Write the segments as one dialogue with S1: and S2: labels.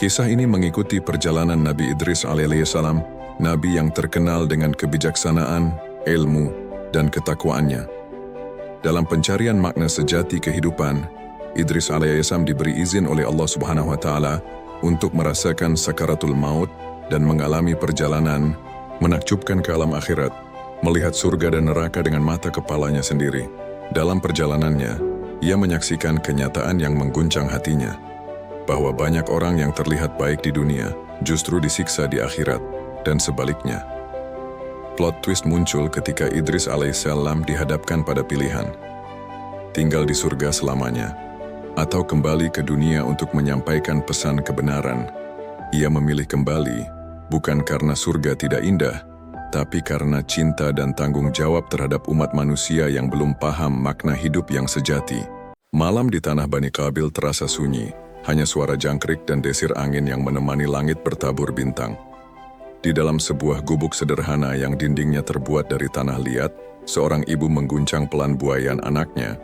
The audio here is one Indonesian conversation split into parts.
S1: Kisah ini mengikuti perjalanan Nabi Idris alaihissalam, Nabi yang terkenal dengan kebijaksanaan, ilmu, dan ketakwaannya. Dalam pencarian makna sejati kehidupan, Idris alaihissalam diberi izin oleh Allah Subhanahu wa Ta'ala untuk merasakan sakaratul maut dan mengalami perjalanan menakjubkan ke alam akhirat, melihat surga dan neraka dengan mata kepalanya sendiri. Dalam perjalanannya, ia menyaksikan kenyataan yang mengguncang hatinya, bahwa banyak orang yang terlihat baik di dunia justru disiksa di akhirat, dan sebaliknya. Plot twist muncul ketika Idris alaihissalam dihadapkan pada pilihan, tinggal di surga selamanya, atau kembali ke dunia untuk menyampaikan pesan kebenaran. Ia memilih kembali, bukan karena surga tidak indah, tapi karena cinta dan tanggung jawab terhadap umat manusia yang belum paham makna hidup yang sejati. Malam di tanah Bani Qabil terasa sunyi, hanya suara jangkrik dan desir angin yang menemani langit bertabur bintang. Di dalam sebuah gubuk sederhana yang dindingnya terbuat dari tanah liat, seorang ibu mengguncang pelan buayan anaknya.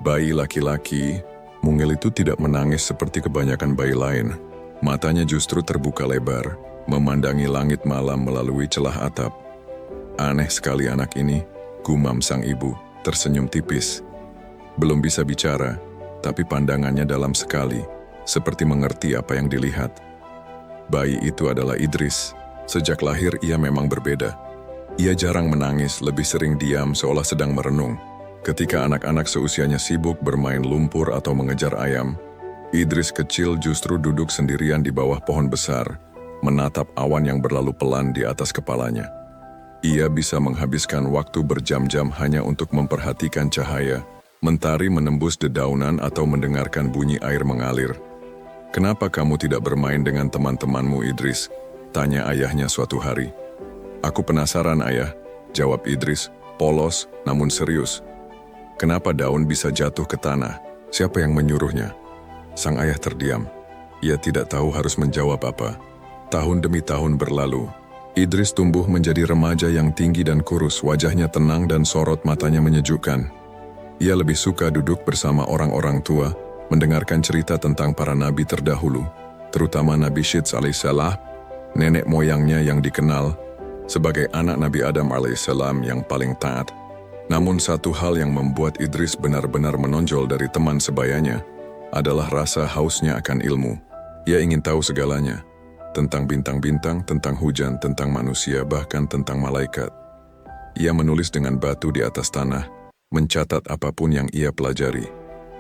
S1: Bayi laki-laki, mungil itu tidak menangis seperti kebanyakan bayi lain. Matanya justru terbuka lebar, memandangi langit malam melalui celah atap. Aneh sekali anak ini, gumam sang ibu, tersenyum tipis. Belum bisa bicara, tapi pandangannya dalam sekali, seperti mengerti apa yang dilihat. Bayi itu adalah Idris. Sejak lahir ia memang berbeda. Ia jarang menangis, lebih sering diam seolah sedang merenung. Ketika anak-anak seusianya sibuk bermain lumpur atau mengejar ayam, Idris kecil justru duduk sendirian di bawah pohon besar, menatap awan yang berlalu pelan di atas kepalanya. Ia bisa menghabiskan waktu berjam-jam hanya untuk memperhatikan cahaya, mentari menembus dedaunan atau mendengarkan bunyi air mengalir. "Kenapa kamu tidak bermain dengan teman-temanmu, Idris?" tanya ayahnya suatu hari. "Aku penasaran, ayah," jawab Idris, polos namun serius. "Kenapa daun bisa jatuh ke tanah? Siapa yang menyuruhnya?" Sang ayah terdiam. Ia tidak tahu harus menjawab apa. Tahun demi tahun berlalu. Idris tumbuh menjadi remaja yang tinggi dan kurus, wajahnya tenang dan sorot matanya menyejukkan. Ia lebih suka duduk bersama orang-orang tua, mendengarkan cerita tentang para nabi terdahulu, terutama Nabi Syeds alaihissalam, nenek moyangnya yang dikenal sebagai anak Nabi Adam alaihissalam yang paling taat. Namun satu hal yang membuat Idris benar-benar menonjol dari teman sebayanya adalah rasa hausnya akan ilmu. Ia ingin tahu segalanya, tentang bintang-bintang, tentang hujan, tentang manusia, bahkan tentang malaikat. Ia menulis dengan batu di atas tanah, mencatat apapun yang ia pelajari.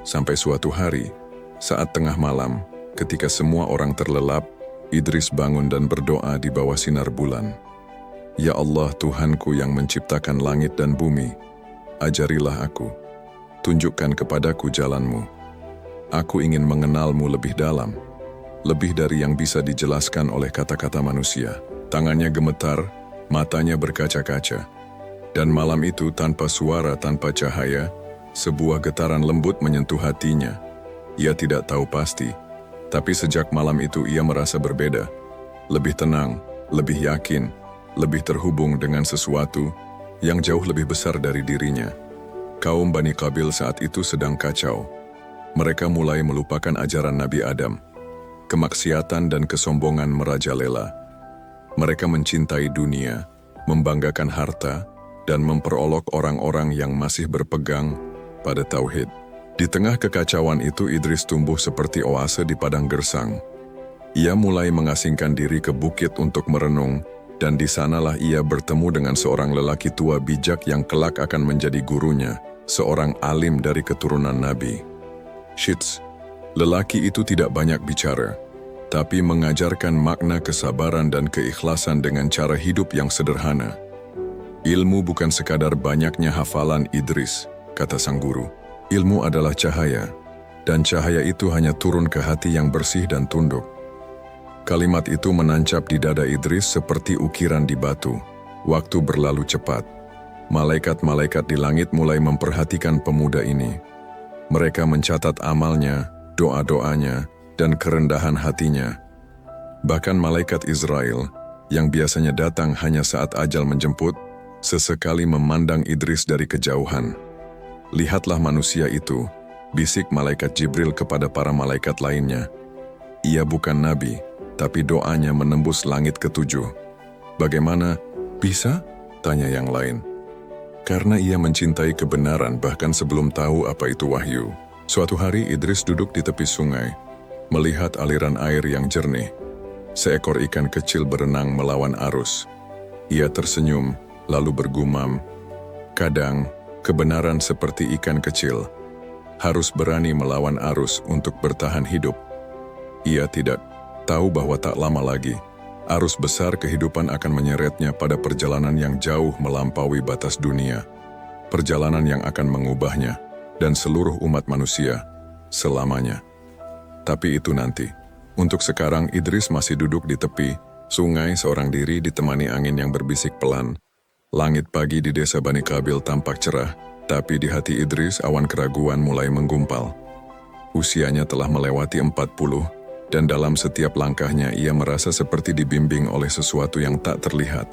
S1: Sampai suatu hari, saat tengah malam, ketika semua orang terlelap, Idris bangun dan berdoa di bawah sinar bulan. "Ya Allah, Tuhanku yang menciptakan langit dan bumi, ajarilah aku, tunjukkan kepadaku jalanmu. Aku ingin mengenalmu lebih dalam, lebih dari yang bisa dijelaskan oleh kata-kata manusia." Tangannya gemetar, matanya berkaca-kaca. Dan malam itu tanpa suara, tanpa cahaya, sebuah getaran lembut menyentuh hatinya. Ia tidak tahu pasti, tapi sejak malam itu ia merasa berbeda. Lebih tenang, lebih yakin, lebih terhubung dengan sesuatu yang jauh lebih besar dari dirinya. Kaum Bani Qabil saat itu sedang kacau. Mereka mulai melupakan ajaran Nabi Adam. Kemaksiatan dan kesombongan merajalela. Mereka mencintai dunia, membanggakan harta, dan memperolok orang-orang yang masih berpegang pada tauhid. Di tengah kekacauan itu Idris tumbuh seperti oase di padang gersang. Ia mulai mengasingkan diri ke bukit untuk merenung, dan di sanalah ia bertemu dengan seorang lelaki tua bijak yang kelak akan menjadi gurunya, seorang alim dari keturunan Nabi. Syeds. Lelaki itu tidak banyak bicara, tapi mengajarkan makna kesabaran dan keikhlasan dengan cara hidup yang sederhana. "Ilmu bukan sekadar banyaknya hafalan, Idris," kata sang guru. "Ilmu adalah cahaya, dan cahaya itu hanya turun ke hati yang bersih dan tunduk." Kalimat itu menancap di dada Idris seperti ukiran di batu. Waktu berlalu cepat. Malaikat-malaikat di langit mulai memperhatikan pemuda ini. Mereka mencatat amalnya, doa-doanya, dan kerendahan hatinya. Bahkan malaikat Israel, yang biasanya datang hanya saat ajal menjemput, sesekali memandang Idris dari kejauhan. "Lihatlah manusia itu," bisik malaikat Jibril kepada para malaikat lainnya. "Ia bukan nabi, tapi doanya menembus langit ketujuh. Bagaimana? Bisa? Tanya yang lain. Karena ia mencintai kebenaran bahkan sebelum tahu apa itu wahyu. Suatu hari Idris duduk di tepi sungai, melihat aliran air yang jernih. Seekor ikan kecil berenang melawan arus. Ia tersenyum, lalu bergumam, "Kadang, kebenaran seperti ikan kecil, harus berani melawan arus untuk bertahan hidup." Ia tidak tahu bahwa tak lama lagi, arus besar kehidupan akan menyeretnya pada perjalanan yang jauh melampaui batas dunia. Perjalanan yang akan mengubahnya dan seluruh umat manusia selamanya. Tapi itu nanti. Untuk sekarang Idris masih duduk di tepi sungai seorang diri ditemani angin yang berbisik pelan. Langit pagi di desa Bani Qabil tampak cerah, tapi di hati Idris awan keraguan mulai menggumpal. Usianya telah melewati 40, dan dalam setiap langkahnya ia merasa seperti dibimbing oleh sesuatu yang tak terlihat.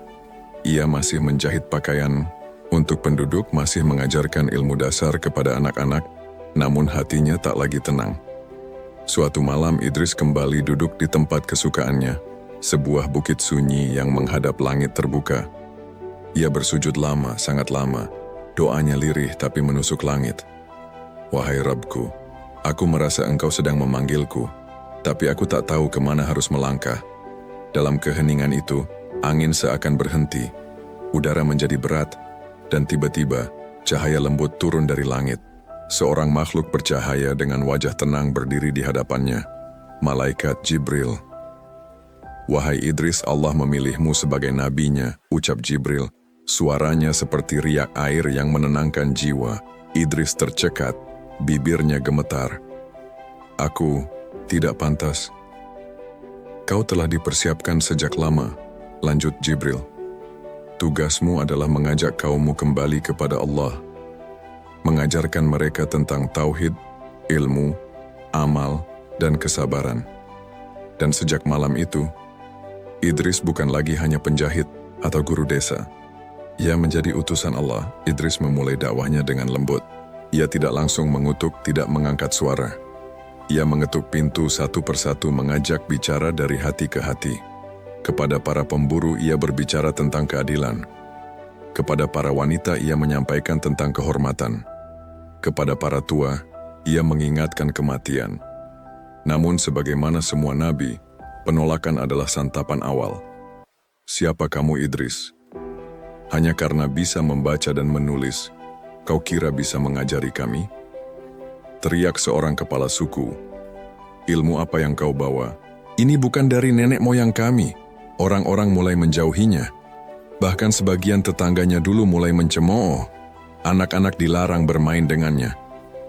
S1: Ia masih menjahit pakaian untuk penduduk, masih mengajarkan ilmu dasar kepada anak-anak, namun hatinya tak lagi tenang. Suatu malam Idris kembali duduk di tempat kesukaannya, sebuah bukit sunyi yang menghadap langit terbuka. Ia bersujud lama, sangat lama, doanya lirih tapi menusuk langit. "Wahai Rabbku, aku merasa Engkau sedang memanggilku, tapi aku tak tahu kemana harus melangkah." Dalam keheningan itu, angin seakan berhenti, udara menjadi berat, dan tiba-tiba cahaya lembut turun dari langit. Seorang makhluk bercahaya dengan wajah tenang berdiri di hadapannya, Malaikat Jibril. "Wahai Idris, Allah memilihmu sebagai nabinya," ucap Jibril. Suaranya seperti riak air yang menenangkan jiwa. Idris tercekat, bibirnya gemetar. "Aku tidak pantas." "Kau telah dipersiapkan sejak lama," lanjut Jibril. "Tugasmu adalah mengajak kaummu kembali kepada Allah, mengajarkan mereka tentang tauhid, ilmu, amal, dan kesabaran." Dan sejak malam itu, Idris bukan lagi hanya penjahit atau guru desa. Ia menjadi utusan Allah. Idris memulai dakwahnya dengan lembut. Ia tidak langsung mengutuk, tidak mengangkat suara. Ia mengetuk pintu satu persatu, mengajak bicara dari hati ke hati. Kepada para pemburu ia berbicara tentang keadilan. Kepada para wanita ia menyampaikan tentang kehormatan. Kepada para tua ia mengingatkan kematian. Namun sebagaimana semua nabi, penolakan adalah santapan awal. "Siapa kamu Idris? Hanya karena bisa membaca dan menulis, kau kira bisa mengajari kami?" Teriak seorang kepala suku. "Ilmu apa yang kau bawa? Ini bukan dari nenek moyang kami." Orang-orang mulai menjauhinya. Bahkan sebagian tetangganya dulu mulai mencemooh. Anak-anak dilarang bermain dengannya.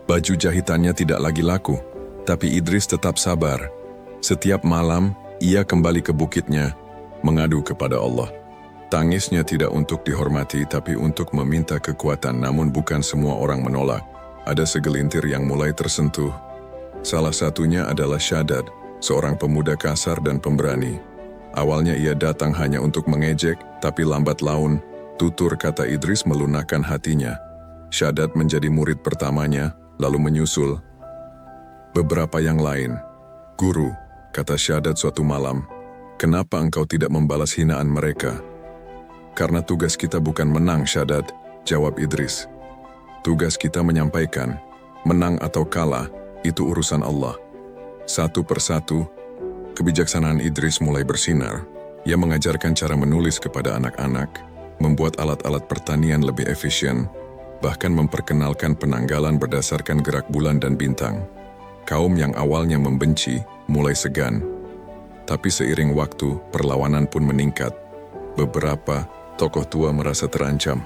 S1: Baju jahitannya tidak lagi laku, tapi Idris tetap sabar. Setiap malam, ia kembali ke bukitnya, mengadu kepada Allah. Tangisnya tidak untuk dihormati, tapi untuk meminta kekuatan, namun bukan semua orang menolak. Ada segelintir yang mulai tersentuh. Salah satunya adalah Shaddad, seorang pemuda kasar dan pemberani. Awalnya ia datang hanya untuk mengejek, tapi lambat laun, tutur kata Idris melunakkan hatinya. Shaddad menjadi murid pertamanya, lalu menyusul beberapa yang lain. "Guru," kata Shaddad suatu malam, "kenapa engkau tidak membalas hinaan mereka?" "Karena tugas kita bukan menang, Shaddad," jawab Idris. "Tugas kita menyampaikan, menang atau kalah, itu urusan Allah." Satu persatu, kebijaksanaan Idris mulai bersinar. Ia mengajarkan cara menulis kepada anak-anak, membuat alat-alat pertanian lebih efisien, bahkan memperkenalkan penanggalan berdasarkan gerak bulan dan bintang. Kaum yang awalnya membenci mulai segan. Tapi seiring waktu, perlawanan pun meningkat. Beberapa tokoh tua merasa terancam.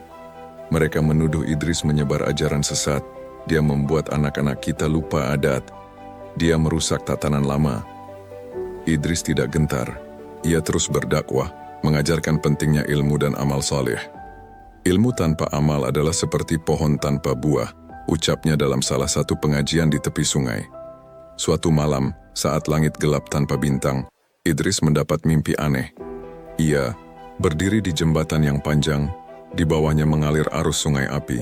S1: Mereka menuduh Idris menyebar ajaran sesat. Dia membuat anak-anak kita lupa adat. Dia merusak tatanan lama. Idris tidak gentar. Ia terus berdakwah, mengajarkan pentingnya ilmu dan amal saleh. "Ilmu tanpa amal adalah seperti pohon tanpa buah," ucapnya dalam salah satu pengajian di tepi sungai. Suatu malam, saat langit gelap tanpa bintang, Idris mendapat mimpi aneh. Ia berdiri di jembatan yang panjang, di bawahnya mengalir arus sungai api.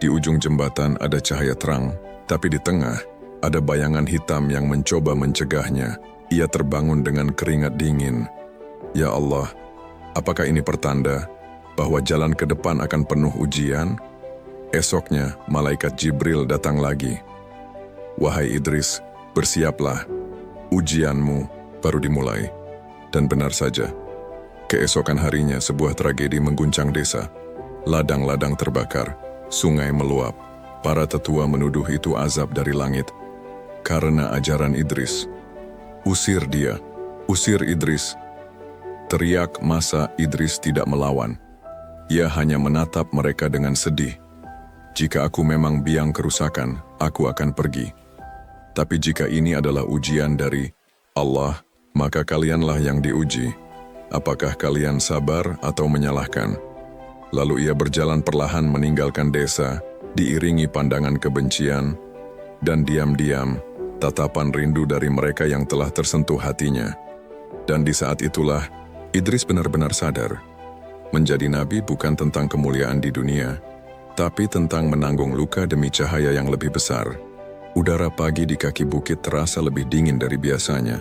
S1: Di ujung jembatan ada cahaya terang, tapi di tengah ada bayangan hitam yang mencoba mencegahnya. Ia terbangun dengan keringat dingin. Ya Allah, apakah ini pertanda bahwa jalan ke depan akan penuh ujian? Esoknya, malaikat Jibril datang lagi. Wahai Idris, bersiaplah. Ujianmu baru dimulai. Dan benar saja, keesokan harinya sebuah tragedi mengguncang desa. Ladang-ladang terbakar, sungai meluap. Para tetua menuduh itu azab dari langit. Karena ajaran Idris. Usir dia, usir Idris. Teriak masa Idris tidak melawan. Ia hanya menatap mereka dengan sedih. Jika aku memang biang kerusakan, aku akan pergi. Tapi jika ini adalah ujian dari Allah, maka kalianlah yang diuji. Apakah kalian sabar atau menyalahkan? Lalu ia berjalan perlahan meninggalkan desa, diiringi pandangan kebencian, dan diam-diam, tatapan rindu dari mereka yang telah tersentuh hatinya. Dan di saat itulah, Idris benar-benar sadar, menjadi nabi bukan tentang kemuliaan di dunia, tapi tentang menanggung luka demi cahaya yang lebih besar. Udara pagi di kaki bukit terasa lebih dingin dari biasanya.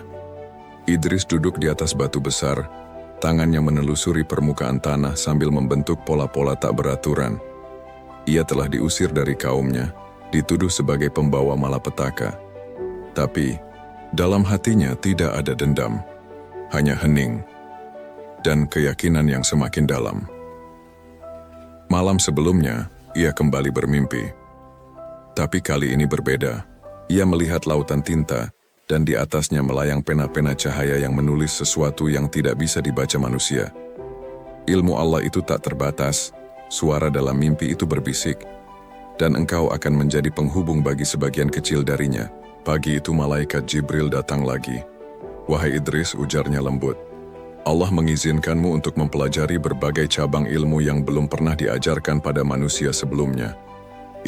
S1: Idris duduk di atas batu besar, tangannya menelusuri permukaan tanah sambil membentuk pola-pola tak beraturan. Ia telah diusir dari kaumnya, dituduh sebagai pembawa malapetaka. Tapi, dalam hatinya tidak ada dendam, hanya hening, dan keyakinan yang semakin dalam. Malam sebelumnya, ia kembali bermimpi. Tapi kali ini berbeda. Ia melihat lautan tinta, dan di atasnya melayang pena-pena cahaya yang menulis sesuatu yang tidak bisa dibaca manusia. Ilmu Allah itu tak terbatas, suara dalam mimpi itu berbisik, dan engkau akan menjadi penghubung bagi sebagian kecil darinya. Pagi itu malaikat Jibril datang lagi. Wahai Idris, ujarnya lembut. Allah mengizinkanmu untuk mempelajari berbagai cabang ilmu yang belum pernah diajarkan pada manusia sebelumnya.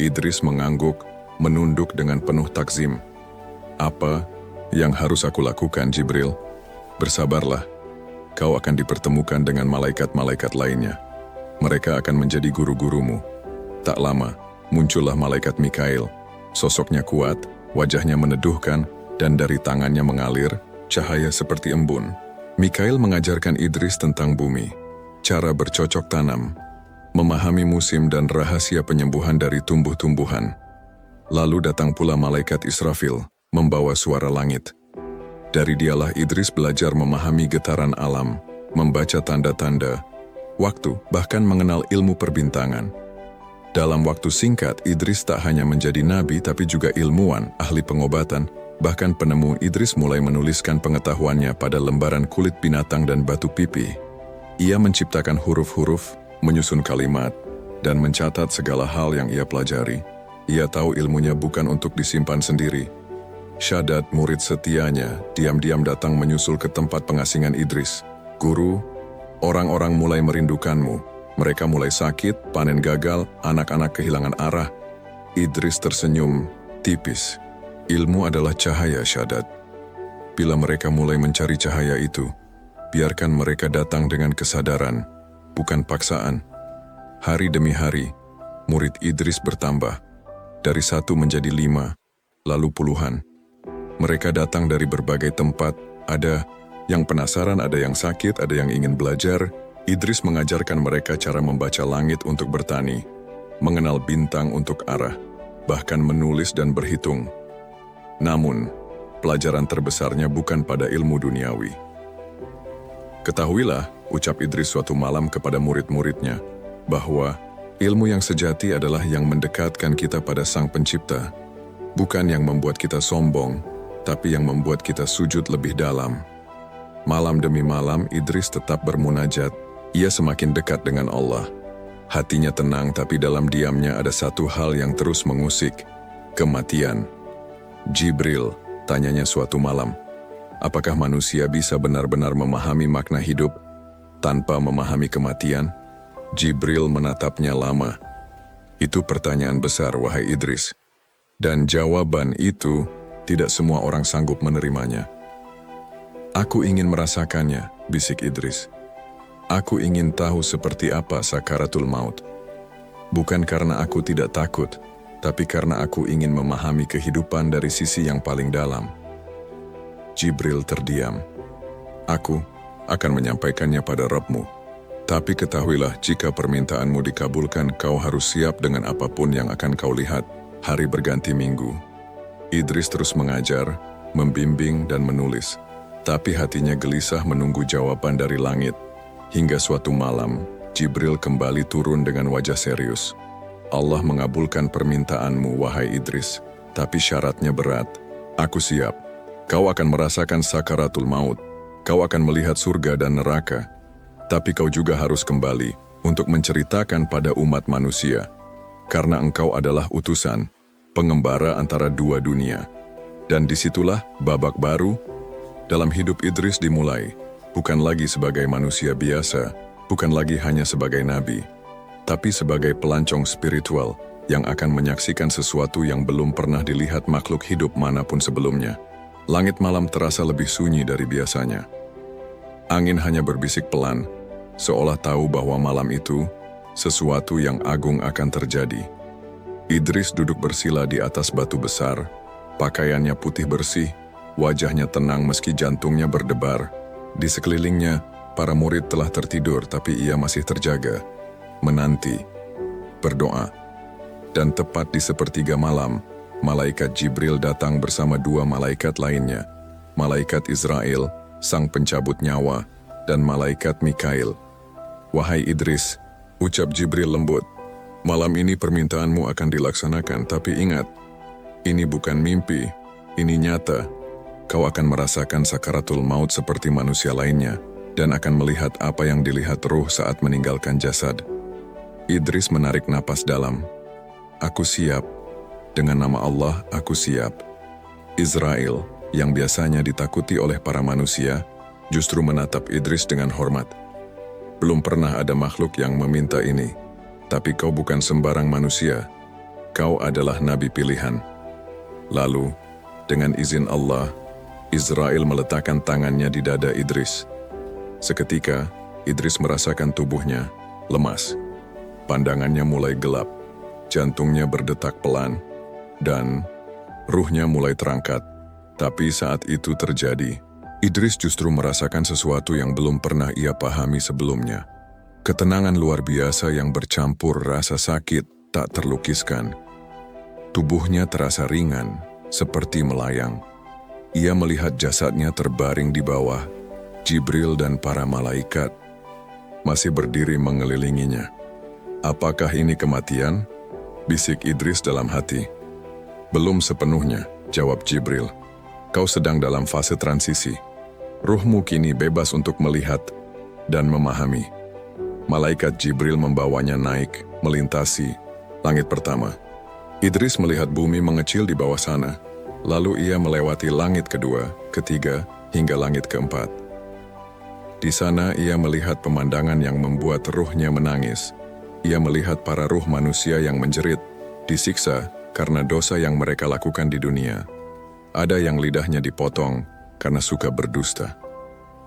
S1: Idris mengangguk, menunduk dengan penuh takzim. Apa yang harus aku lakukan, Jibril? Bersabarlah, kau akan dipertemukan dengan malaikat-malaikat lainnya. Mereka akan menjadi guru-gurumu. Tak lama, muncullah malaikat Mikail. Sosoknya kuat, wajahnya meneduhkan, dan dari tangannya mengalir cahaya seperti embun. Mikail mengajarkan Idris tentang bumi, cara bercocok tanam, memahami musim dan rahasia penyembuhan dari tumbuh-tumbuhan. Lalu datang pula malaikat Israfil, membawa suara langit. Dari dialah Idris belajar memahami getaran alam, membaca tanda-tanda, waktu, bahkan mengenal ilmu perbintangan. Dalam waktu singkat, Idris tak hanya menjadi nabi tapi juga ilmuwan, ahli pengobatan, bahkan penemu. Idris mulai menuliskan pengetahuannya pada lembaran kulit binatang dan batu pipi. Ia menciptakan huruf-huruf, menyusun kalimat, dan mencatat segala hal yang ia pelajari. Ia tahu ilmunya bukan untuk disimpan sendiri. Shaddad, murid setianya, diam-diam datang menyusul ke tempat pengasingan Idris. Guru, orang-orang mulai merindukanmu. Mereka mulai sakit, panen gagal, anak-anak kehilangan arah. Idris tersenyum tipis. Ilmu adalah cahaya, Shaddad. Bila mereka mulai mencari cahaya itu, biarkan mereka datang dengan kesadaran, bukan paksaan. Hari demi hari, murid Idris bertambah. Dari 1 menjadi 5, lalu puluhan. Mereka datang dari berbagai tempat, ada yang penasaran, ada yang sakit, ada yang ingin belajar. Idris mengajarkan mereka cara membaca langit untuk bertani, mengenal bintang untuk arah, bahkan menulis dan berhitung. Namun, pelajaran terbesarnya bukan pada ilmu duniawi. Ketahuilah, ucap Idris suatu malam kepada murid-muridnya, bahwa ilmu yang sejati adalah yang mendekatkan kita pada Sang Pencipta, bukan yang membuat kita sombong, tapi yang membuat kita sujud lebih dalam. Malam demi malam, Idris tetap bermunajat. Ia semakin dekat dengan Allah. Hatinya tenang, tapi dalam diamnya ada satu hal yang terus mengusik, kematian. Jibril, tanyanya suatu malam, apakah manusia bisa benar-benar memahami makna hidup tanpa memahami kematian? Jibril menatapnya lama. Itu pertanyaan besar, wahai Idris. Dan jawaban itu, tidak semua orang sanggup menerimanya. Aku ingin merasakannya, bisik Idris. Aku ingin tahu seperti apa sakaratul maut. Bukan karena aku tidak takut, tapi karena aku ingin memahami kehidupan dari sisi yang paling dalam. Jibril terdiam. Aku akan menyampaikannya pada Rabb-Mu. Tapi ketahuilah jika permintaanmu dikabulkan, kau harus siap dengan apapun yang akan kau lihat. Hari berganti minggu. Idris terus mengajar, membimbing dan menulis. Tapi hatinya gelisah menunggu jawaban dari langit. Hingga suatu malam, Jibril kembali turun dengan wajah serius. Allah mengabulkan permintaanmu, wahai Idris. Tapi syaratnya berat. Aku siap. Kau akan merasakan sakaratul maut. Kau akan melihat surga dan neraka. Tapi kau juga harus kembali untuk menceritakan pada umat manusia. Karena engkau adalah utusan, pengembara antara dua dunia. Dan disitulah babak baru dalam hidup Idris dimulai. Bukan lagi sebagai manusia biasa, bukan lagi hanya sebagai nabi, tapi sebagai pelancong spiritual yang akan menyaksikan sesuatu yang belum pernah dilihat makhluk hidup manapun sebelumnya. Langit malam terasa lebih sunyi dari biasanya. Angin hanya berbisik pelan, seolah tahu bahwa malam itu sesuatu yang agung akan terjadi. Idris duduk bersila di atas batu besar, pakaiannya putih bersih, wajahnya tenang meski jantungnya berdebar. Di sekelilingnya, para murid telah tertidur tapi ia masih terjaga, menanti, berdoa. Dan tepat di sepertiga malam, malaikat Jibril datang bersama dua malaikat lainnya, malaikat Israel, sang pencabut nyawa, dan malaikat Mikail. Wahai Idris, ucap Jibril lembut, malam ini permintaanmu akan dilaksanakan, tapi ingat, ini bukan mimpi, ini nyata. Kau akan merasakan sakaratul maut seperti manusia lainnya, dan akan melihat apa yang dilihat ruh saat meninggalkan jasad. Idris menarik napas dalam. Aku siap. Dengan nama Allah, aku siap. Israel, yang biasanya ditakuti oleh para manusia, justru menatap Idris dengan hormat. Belum pernah ada makhluk yang meminta ini, tapi kau bukan sembarang manusia. Kau adalah nabi pilihan. Lalu, dengan izin Allah, Israel meletakkan tangannya di dada Idris. Seketika, Idris merasakan tubuhnya lemas. Pandangannya mulai gelap, jantungnya berdetak pelan, dan ruhnya mulai terangkat. Tapi saat itu terjadi, Idris justru merasakan sesuatu yang belum pernah ia pahami sebelumnya. Ketenangan luar biasa yang bercampur rasa sakit tak terlukiskan. Tubuhnya terasa ringan, seperti melayang. Ia melihat jasadnya terbaring di bawah. Jibril dan para malaikat masih berdiri mengelilinginya. Apakah ini kematian? Bisik Idris dalam hati. Belum sepenuhnya, jawab Jibril. Kau sedang dalam fase transisi. Ruhmu kini bebas untuk melihat dan memahami. Malaikat Jibril membawanya naik, melintasi langit pertama. Idris melihat bumi mengecil di bawah sana. Lalu ia melewati langit kedua, ketiga, hingga langit keempat. Di sana ia melihat pemandangan yang membuat ruhnya menangis. Ia melihat para ruh manusia yang menjerit, disiksa karena dosa yang mereka lakukan di dunia. Ada yang lidahnya dipotong karena suka berdusta.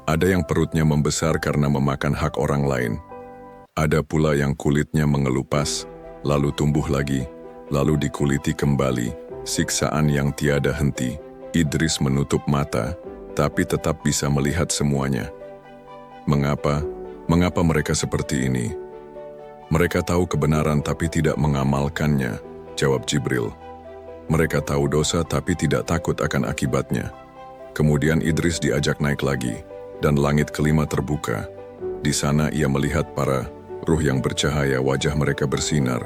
S1: Ada yang perutnya membesar karena memakan hak orang lain. Ada pula yang kulitnya mengelupas, lalu tumbuh lagi, lalu dikuliti kembali, siksaan yang tiada henti. Idris menutup mata, tapi tetap bisa melihat semuanya. Mengapa? Mengapa mereka seperti ini? Mereka tahu kebenaran tapi tidak mengamalkannya, jawab Jibril. Mereka tahu dosa tapi tidak takut akan akibatnya. Kemudian Idris diajak naik lagi, dan langit kelima terbuka. Di sana ia melihat para ruh yang bercahaya, wajah mereka bersinar.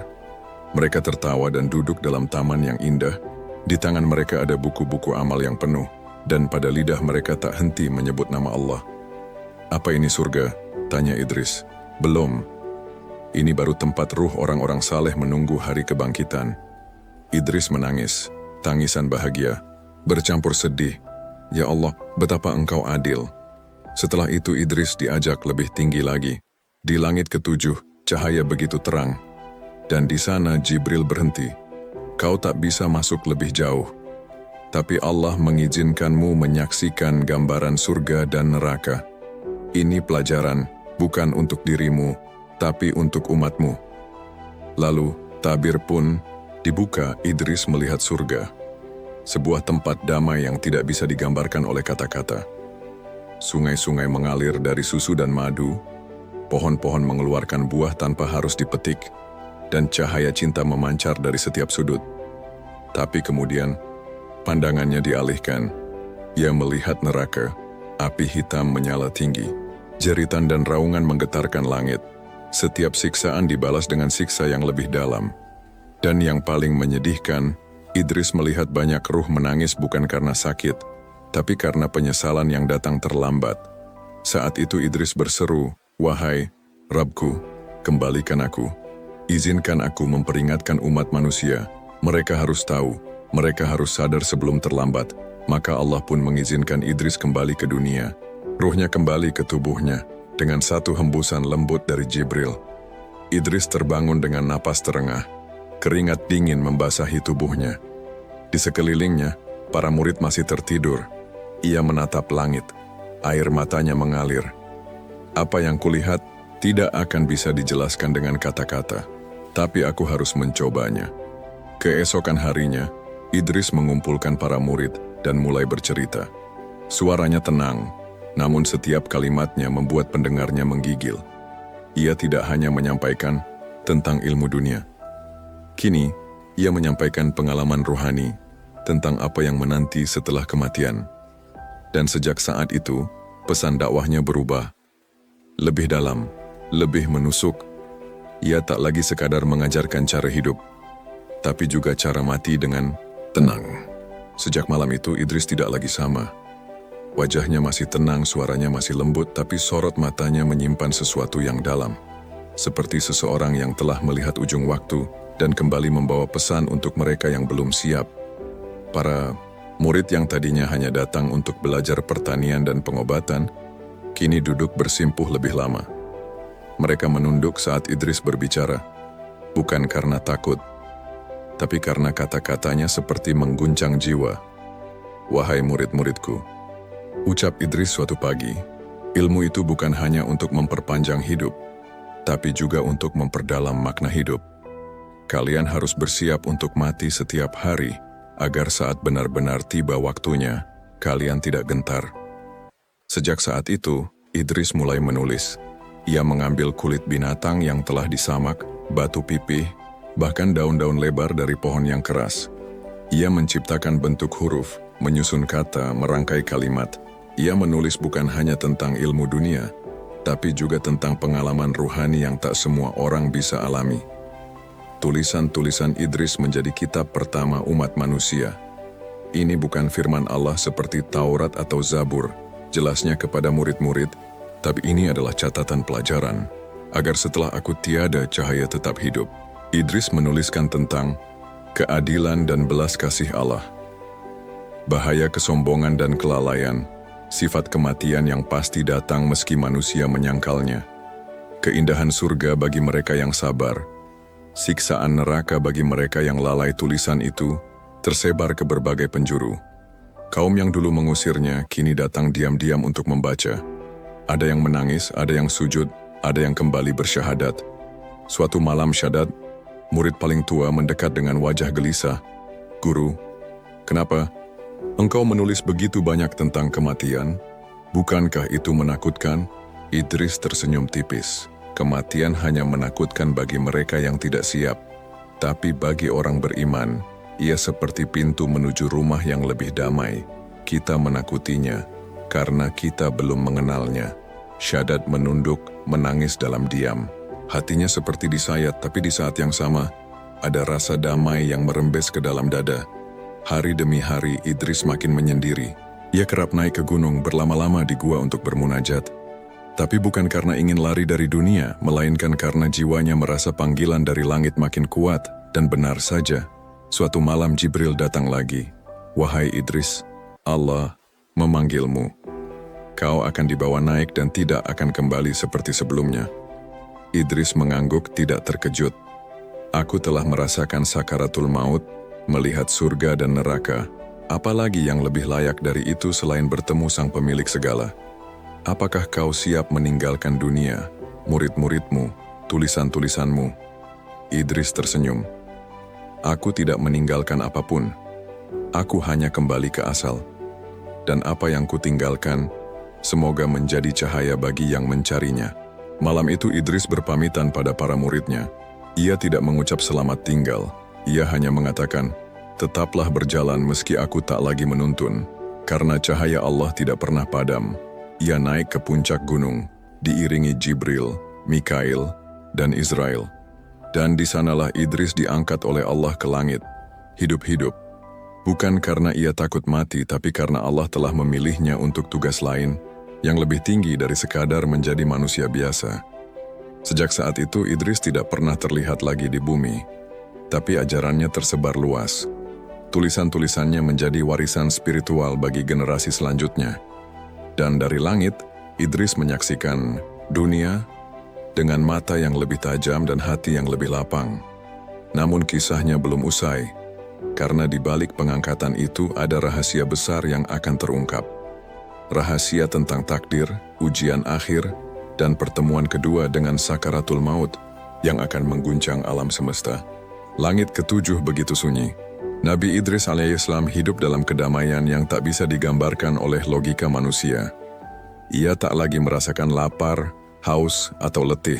S1: Mereka tertawa dan duduk dalam taman yang indah. Di tangan mereka ada buku-buku amal yang penuh, dan pada lidah mereka tak henti menyebut nama Allah. Apa ini surga? Tanya Idris. Belum. Ini baru tempat ruh orang-orang saleh menunggu hari kebangkitan. Idris menangis, tangisan bahagia, bercampur sedih. Ya Allah, betapa engkau adil. Setelah itu Idris diajak lebih tinggi lagi. Di langit ketujuh, cahaya begitu terang. Dan di sana Jibril berhenti. Kau tak bisa masuk lebih jauh. Tapi Allah mengizinkanmu menyaksikan gambaran surga dan neraka. Ini pelajaran, bukan untuk dirimu, tapi untuk umatmu. Lalu, tabir pun dibuka. Idris melihat surga. sebuah tempat damai yang tidak bisa digambarkan oleh kata-kata. Sungai-sungai mengalir dari susu dan madu, pohon-pohon mengeluarkan buah tanpa harus dipetik, dan cahaya cinta memancar dari setiap sudut. Tapi kemudian, pandangannya dialihkan. Ia melihat neraka, api hitam menyala tinggi. Jeritan dan raungan menggetarkan langit. Setiap siksaan dibalas dengan siksa yang lebih dalam. Dan yang paling menyedihkan, Idris melihat banyak ruh menangis bukan karena sakit, tapi karena penyesalan yang datang terlambat. Saat itu Idris berseru, "Wahai Rabbku, kembalikan aku. Izinkan aku memperingatkan umat manusia. Mereka harus tahu, mereka harus sadar sebelum terlambat." Maka Allah pun mengizinkan Idris kembali ke dunia. Ruhnya kembali ke tubuhnya dengan satu hembusan lembut dari Jibril. Idris terbangun dengan napas terengah. Keringat dingin membasahi tubuhnya. Di sekelilingnya, para murid masih tertidur. Ia menatap langit. Air matanya mengalir. Apa yang kulihat tidak akan bisa dijelaskan dengan kata-kata, tapi aku harus mencobanya. Keesokan harinya, Idris mengumpulkan para murid dan mulai bercerita. Suaranya tenang, namun setiap kalimatnya membuat pendengarnya menggigil. Ia tidak hanya menyampaikan tentang ilmu dunia. Kini, ia menyampaikan pengalaman rohani tentang apa yang menanti setelah kematian. Dan sejak saat itu, pesan dakwahnya berubah. Lebih dalam, lebih menusuk. Ia tak lagi sekadar mengajarkan cara hidup, tapi juga cara mati dengan tenang. Sejak malam itu, Idris tidak lagi sama. Wajahnya masih tenang, suaranya masih lembut, tapi sorot matanya menyimpan sesuatu yang dalam. Seperti seseorang yang telah melihat ujung waktu dan kembali membawa pesan untuk mereka yang belum siap. Para murid yang tadinya hanya datang untuk belajar pertanian dan pengobatan, kini duduk bersimpuh lebih lama. Mereka menunduk saat Idris berbicara, bukan karena takut, tapi karena kata-katanya seperti mengguncang jiwa. "Wahai murid-muridku," ucap Idris suatu pagi, "ilmu itu bukan hanya untuk memperpanjang hidup, tapi juga untuk memperdalam makna hidup. Kalian harus bersiap untuk mati setiap hari, agar saat benar-benar tiba waktunya, kalian tidak gentar." Sejak saat itu, Idris mulai menulis. Ia mengambil kulit binatang yang telah disamak, batu pipih, bahkan daun-daun lebar dari pohon yang keras. Ia menciptakan bentuk huruf, menyusun kata, merangkai kalimat. Ia menulis bukan hanya tentang ilmu dunia, tapi juga tentang pengalaman ruhani yang tak semua orang bisa alami. Tulisan-tulisan Idris menjadi kitab pertama umat manusia. Ini bukan firman Allah seperti Taurat atau Zabur, jelasnya kepada murid-murid, tapi ini adalah catatan pelajaran, agar setelah aku tiada cahaya tetap hidup. Idris menuliskan tentang keadilan dan belas kasih Allah, bahaya kesombongan dan kelalaian, sifat kematian yang pasti datang meski manusia menyangkalnya, keindahan surga bagi mereka yang sabar, siksaan neraka bagi mereka yang lalai. Tulisan itu tersebar ke berbagai penjuru. Kaum yang dulu mengusirnya kini datang diam-diam untuk membaca. Ada yang menangis, ada yang sujud, ada yang kembali bersyahadat. Suatu malam syahadat, murid paling tua mendekat dengan wajah gelisah. "Guru, kenapa engkau menulis begitu banyak tentang kematian? Bukankah itu menakutkan?" Idris tersenyum tipis. Kematian hanya menakutkan bagi mereka yang tidak siap. Tapi bagi orang beriman, ia seperti pintu menuju rumah yang lebih damai. Kita menakutinya karena kita belum mengenalnya. Syahadat menunduk, menangis dalam diam. Hatinya seperti disayat, tapi di saat yang sama, ada rasa damai yang merembes ke dalam dada. Hari demi hari, Idris makin menyendiri. Ia kerap naik ke gunung, berlama-lama di gua untuk bermunajat. Tapi bukan karena ingin lari dari dunia, melainkan karena jiwanya merasa panggilan dari langit makin kuat. Dan benar saja, suatu malam Jibril datang lagi. "Wahai Idris, Allah memanggilmu. Kau akan dibawa naik dan tidak akan kembali seperti sebelumnya." Idris mengangguk, tidak terkejut. "Aku telah merasakan sakaratul maut, melihat surga dan neraka. Apalagi yang lebih layak dari itu selain bertemu sang pemilik segala? Apakah kau siap meninggalkan dunia, murid-muridmu, tulisan-tulisanmu?" Idris tersenyum. "Aku tidak meninggalkan apapun. Aku hanya kembali ke asal. Dan apa yang kutinggalkan, semoga menjadi cahaya bagi yang mencarinya. Malam itu Idris berpamitan pada para muridnya. Ia tidak mengucap selamat tinggal. Ia hanya mengatakan, tetaplah berjalan meski aku tak lagi menuntun. Karena cahaya Allah tidak pernah padam. Ia naik ke puncak gunung, diiringi Jibril, Mikail, dan Israel. Dan di sanalah Idris diangkat oleh Allah ke langit, hidup-hidup. Bukan karena ia takut mati, tapi karena Allah telah memilihnya untuk tugas lain yang lebih tinggi dari sekadar menjadi manusia biasa. Sejak saat itu Idris tidak pernah terlihat lagi di bumi, tapi ajarannya tersebar luas. Tulisan-tulisannya menjadi warisan spiritual bagi generasi selanjutnya. Dan dari langit, Idris menyaksikan dunia dengan mata yang lebih tajam dan hati yang lebih lapang. Namun kisahnya belum usai, karena di balik pengangkatan itu ada rahasia besar yang akan terungkap. Rahasia tentang takdir, ujian akhir, dan pertemuan kedua dengan sakaratul maut yang akan mengguncang alam semesta. Langit ketujuh begitu sunyi. Nabi Idris alaihissalam hidup dalam kedamaian yang tak bisa digambarkan oleh logika manusia. Ia tak lagi merasakan lapar, haus, atau letih.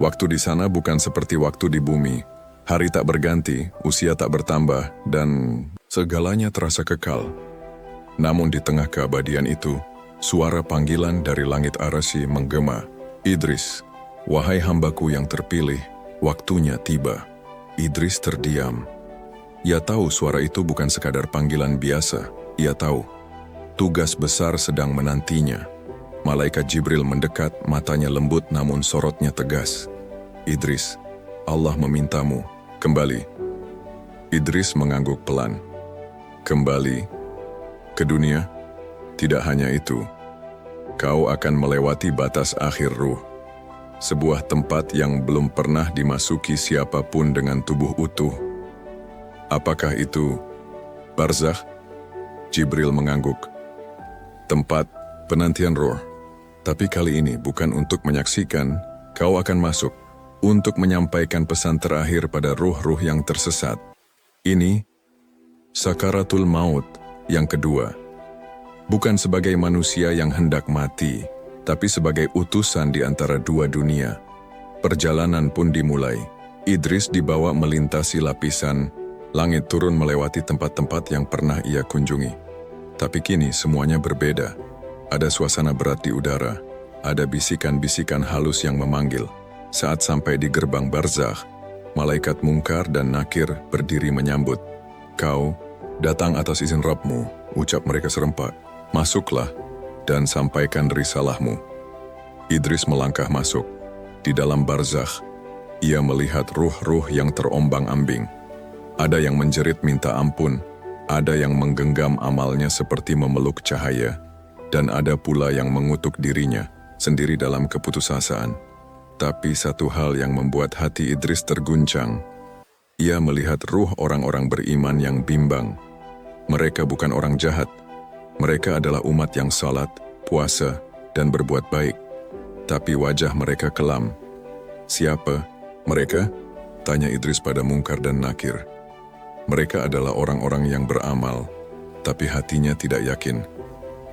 S1: Waktu di sana bukan seperti waktu di bumi. Hari tak berganti, usia tak bertambah, dan segalanya terasa kekal. Namun di tengah keabadian itu, suara panggilan dari langit Arasy menggema. Idris, wahai hambaku yang terpilih, waktunya tiba. Idris terdiam. Ia tahu suara itu bukan sekadar panggilan biasa. Ia tahu, tugas besar sedang menantinya. Malaikat Jibril mendekat, matanya lembut namun sorotnya tegas. Idris, Allah memintamu, kembali. Idris mengangguk pelan. Kembali ke dunia? Tidak hanya itu. Kau akan melewati batas akhir ruh. Sebuah tempat yang belum pernah dimasuki siapapun dengan tubuh utuh. Apakah itu barzakh? Jibril mengangguk. Tempat penantian ruh. Tapi kali ini bukan untuk menyaksikan, kau akan masuk untuk menyampaikan pesan terakhir pada ruh-ruh yang tersesat. Ini sakaratul maut yang kedua. Bukan sebagai manusia yang hendak mati, tapi sebagai utusan di antara dua dunia. Perjalanan pun dimulai. Idris dibawa melintasi lapisan, langit turun melewati tempat-tempat yang pernah ia kunjungi. Tapi kini semuanya berbeda. Ada suasana berat di udara, ada bisikan-bisikan halus yang memanggil. Saat sampai di gerbang barzakh, malaikat Mungkar dan Nakir berdiri menyambut. Kau datang atas izin Rabbmu, ucap mereka serempak. Masuklah dan sampaikan risalahmu. Idris melangkah masuk. Di dalam barzakh, ia melihat ruh-ruh yang terombang-ambing. Ada yang menjerit minta ampun, ada yang menggenggam amalnya seperti memeluk cahaya, dan ada pula yang mengutuk dirinya sendiri dalam keputusasaan. Tapi satu hal yang membuat hati Idris terguncang. Ia melihat ruh orang-orang beriman yang bimbang. Mereka bukan orang jahat. Mereka adalah umat yang salat, puasa, dan berbuat baik. Tapi wajah mereka kelam. Siapa mereka? Tanya Idris pada Mungkar dan Nakir. Mereka adalah orang-orang yang beramal, tapi hatinya tidak yakin.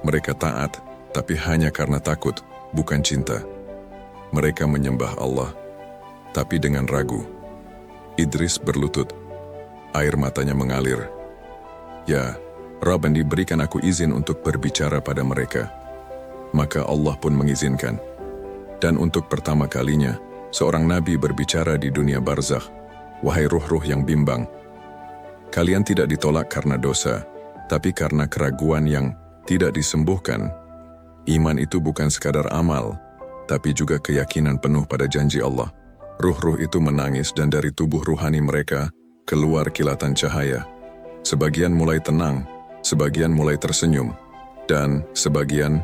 S1: Mereka taat, tapi hanya karena takut, bukan cinta. Mereka menyembah Allah, tapi dengan ragu. Idris berlutut. Air matanya mengalir. Ya, Rabb, diberikan aku izin untuk berbicara pada mereka. Maka Allah pun mengizinkan. Dan untuk pertama kalinya, seorang nabi berbicara di dunia barzakh. Wahai ruh-ruh yang bimbang, kalian tidak ditolak karena dosa, tapi karena keraguan yang tidak disembuhkan. Iman itu bukan sekadar amal, tapi juga keyakinan penuh pada janji Allah. Ruh-ruh itu menangis dan dari tubuh ruhani mereka keluar kilatan cahaya. Sebagian mulai tenang, sebagian mulai tersenyum, dan sebagian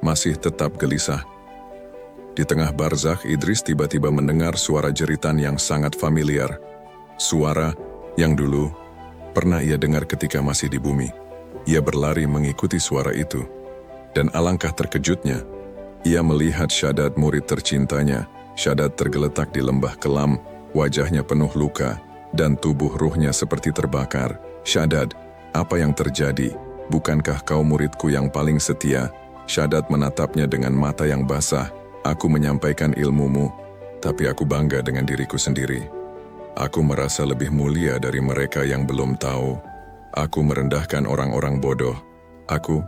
S1: masih tetap gelisah. Di tengah barzakh, Idris tiba-tiba mendengar suara jeritan yang sangat familiar. Suara yang dulu pernah ia dengar ketika masih di bumi. Ia berlari mengikuti suara itu. Dan alangkah terkejutnya, ia melihat Shaddad, murid tercintanya. Shaddad tergeletak di lembah kelam, wajahnya penuh luka, dan tubuh ruhnya seperti terbakar. Shaddad, Apa yang terjadi? Bukankah kau muridku yang paling setia? Shaddad menatapnya dengan mata yang basah. Aku menyampaikan ilmumu, tapi aku bangga dengan diriku sendiri. Aku merasa lebih mulia dari mereka yang belum tahu. Aku merendahkan orang-orang bodoh. Aku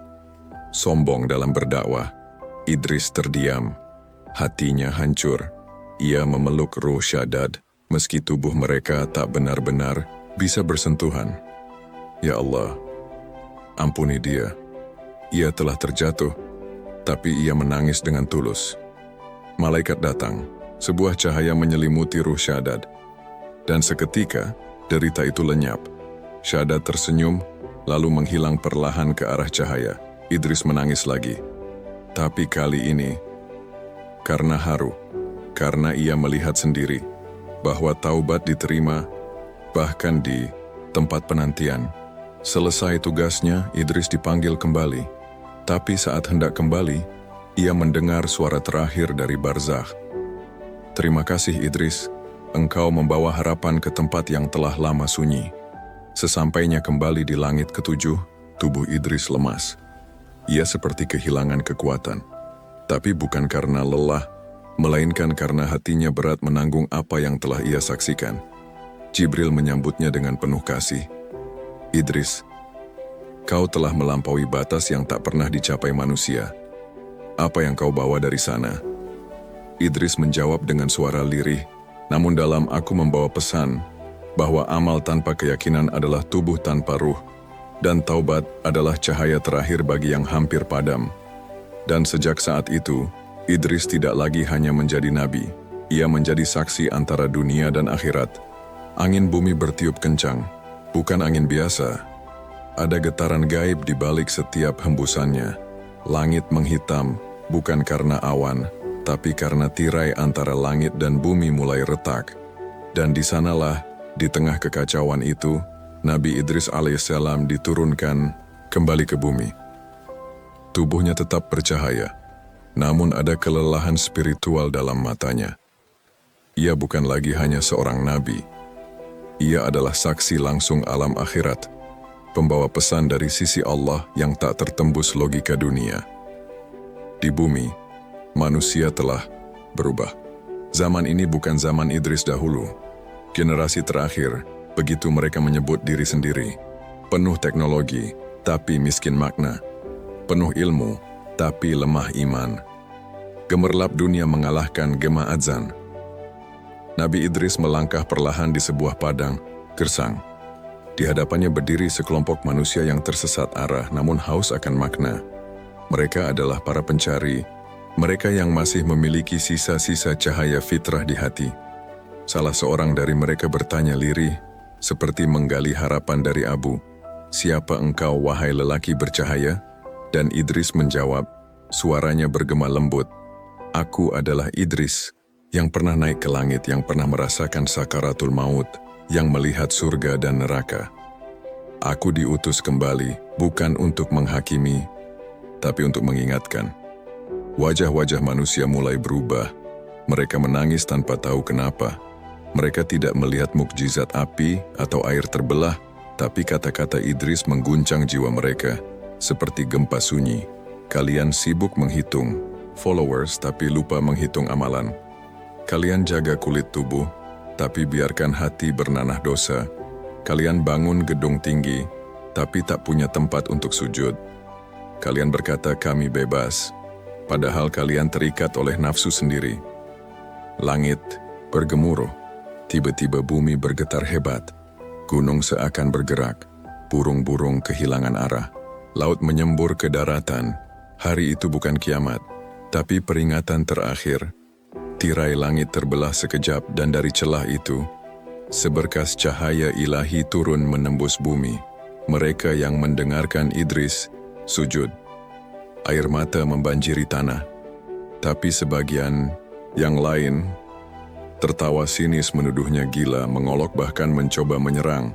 S1: sombong dalam berdakwah. Idris terdiam. Hatinya hancur. Ia memeluk ruh Shaddad, meski tubuh mereka tak benar-benar bisa bersentuhan. Ya Allah, ampuni dia. Ia telah terjatuh, tapi ia menangis dengan tulus. Malaikat datang, sebuah cahaya menyelimuti ruh Shaddad. Dan seketika, derita itu lenyap. Shaddad tersenyum, lalu menghilang perlahan ke arah cahaya. Idris menangis lagi. Tapi kali ini, karena haru, karena ia melihat sendiri bahwa taubat diterima, bahkan di tempat penantian. Selesai tugasnya, Idris dipanggil kembali. Tapi saat hendak kembali, ia mendengar suara terakhir dari barzakh. Terima kasih Idris, engkau membawa harapan ke tempat yang telah lama sunyi. Sesampainya kembali di langit ketujuh, tubuh Idris lemas. Ia seperti kehilangan kekuatan. Tapi bukan karena lelah, melainkan karena hatinya berat menanggung apa yang telah ia saksikan. Jibril menyambutnya dengan penuh kasih. Idris, kau telah melampaui batas yang tak pernah dicapai manusia. Apa yang kau bawa dari sana? Idris menjawab dengan suara lirih, namun dalam aku membawa pesan bahwa amal tanpa keyakinan adalah tubuh tanpa ruh, dan taubat adalah cahaya terakhir bagi yang hampir padam. Dan sejak saat itu, Idris tidak lagi hanya menjadi nabi, ia menjadi saksi antara dunia dan akhirat. Angin bumi bertiup kencang. Bukan angin biasa. Ada getaran gaib di balik setiap hembusannya. Langit menghitam, bukan karena awan, tapi karena tirai antara langit dan bumi mulai retak. Dan di sanalah, di tengah kekacauan itu, Nabi Idris alaihissalam diturunkan kembali ke bumi. Tubuhnya tetap bercahaya, namun ada kelelahan spiritual dalam matanya. Ia bukan lagi hanya seorang nabi. Ia adalah saksi langsung alam akhirat, pembawa pesan dari sisi Allah yang tak tertembus logika dunia. Di bumi, manusia telah berubah. Zaman ini bukan zaman Idris dahulu. Generasi terakhir, begitu mereka menyebut diri sendiri. Penuh teknologi, tapi miskin makna. Penuh ilmu, tapi lemah iman. Gemerlap dunia mengalahkan gema adzan. Nabi Idris melangkah perlahan di sebuah padang, gersang. Di hadapannya berdiri sekelompok manusia yang tersesat arah namun haus akan makna. Mereka adalah para pencari, mereka yang masih memiliki sisa-sisa cahaya fitrah di hati. Salah seorang dari mereka bertanya lirih, seperti menggali harapan dari abu, "Siapa engkau wahai lelaki bercahaya?" Dan Idris menjawab, suaranya bergema lembut, "Aku adalah Idris, yang pernah naik ke langit, yang pernah merasakan sakaratul maut, yang melihat surga dan neraka. Aku diutus kembali, bukan untuk menghakimi, tapi untuk mengingatkan." Wajah-wajah manusia mulai berubah. Mereka menangis tanpa tahu kenapa. Mereka tidak melihat mukjizat api atau air terbelah, tapi kata-kata Idris mengguncang jiwa mereka, seperti gempa sunyi. Kalian sibuk menghitung followers, tapi lupa menghitung amalan. Kalian jaga kulit tubuh, tapi biarkan hati bernanah dosa. Kalian bangun gedung tinggi, tapi tak punya tempat untuk sujud. Kalian berkata kami bebas, padahal kalian terikat oleh nafsu sendiri. Langit bergemuruh, tiba-tiba bumi bergetar hebat. Gunung seakan bergerak, burung-burung kehilangan arah. Laut menyembur ke daratan. Hari itu bukan kiamat, tapi peringatan terakhir. Tirai langit terbelah sekejap dan dari celah itu, seberkas cahaya ilahi turun menembus bumi. Mereka yang mendengarkan Idris, sujud. Air mata membanjiri tanah. Tapi sebagian yang lain, tertawa sinis menuduhnya gila, mengolok bahkan mencoba menyerang.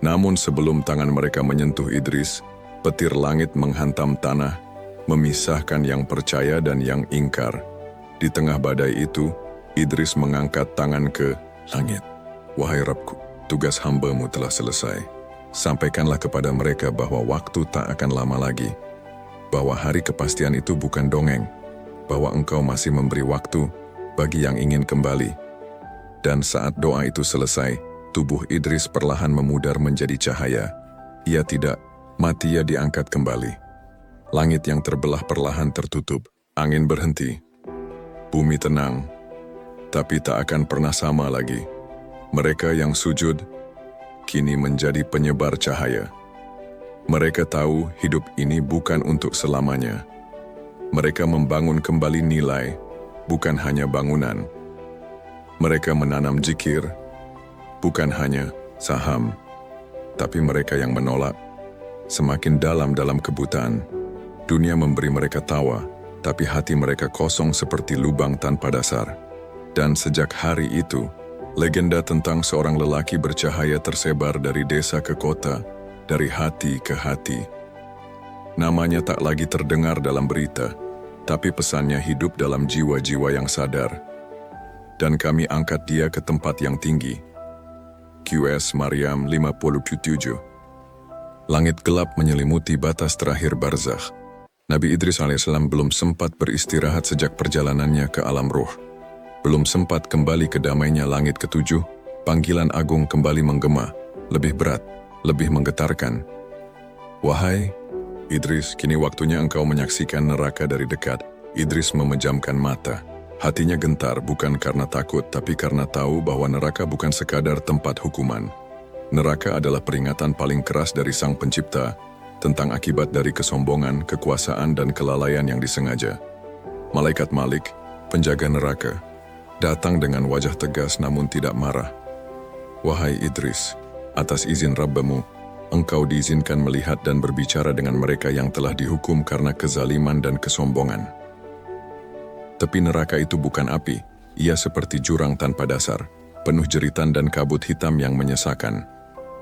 S1: Namun sebelum tangan mereka menyentuh Idris, petir langit menghantam tanah, memisahkan yang percaya dan yang ingkar. Di tengah badai itu, Idris mengangkat tangan ke langit. "Wahai Rabbku, tugas hamba-Mu telah selesai. Sampaikanlah kepada mereka bahwa waktu tak akan lama lagi, bahwa hari kepastian itu bukan dongeng, bahwa engkau masih memberi waktu bagi yang ingin kembali. Dan saat doa itu selesai, tubuh Idris perlahan memudar menjadi cahaya. Ia tidak mati, ia diangkat kembali. Langit yang terbelah perlahan tertutup, angin berhenti, bumi tenang, tapi tak akan pernah sama lagi. Mereka yang sujud kini menjadi penyebar cahaya. Mereka tahu hidup ini bukan untuk selamanya. Mereka membangun kembali nilai, bukan hanya bangunan. Mereka menanam zikir, bukan hanya saham, tapi mereka yang menolak. Semakin dalam kebutaan, dunia memberi mereka tawa, tapi hati mereka kosong seperti lubang tanpa dasar. Dan sejak hari itu, legenda tentang seorang lelaki bercahaya tersebar dari desa ke kota, dari hati ke hati. Namanya tak lagi terdengar dalam berita, tapi pesannya hidup dalam jiwa-jiwa yang sadar. Dan kami angkat dia ke tempat yang tinggi. QS Maryam 57. Langit gelap menyelimuti batas terakhir barzakh. Nabi Idris alaihissalam belum sempat beristirahat sejak perjalanannya ke alam ruh. Belum sempat kembali ke damainya langit ketujuh, panggilan agung kembali menggema, lebih berat, lebih menggetarkan. Wahai Idris, kini waktunya engkau menyaksikan neraka dari dekat. Idris memejamkan mata. Hatinya gentar bukan karena takut, tapi karena tahu bahwa neraka bukan sekadar tempat hukuman. Neraka adalah peringatan paling keras dari Sang Pencipta tentang akibat dari kesombongan, kekuasaan, dan kelalaian yang disengaja. Malaikat Malik, penjaga neraka, datang dengan wajah tegas namun tidak marah. Wahai Idris, atas izin Rabbamu, engkau diizinkan melihat dan berbicara dengan mereka yang telah dihukum karena kezaliman dan kesombongan. Tapi neraka itu bukan api, ia seperti jurang tanpa dasar, penuh jeritan dan kabut hitam yang menyesakan.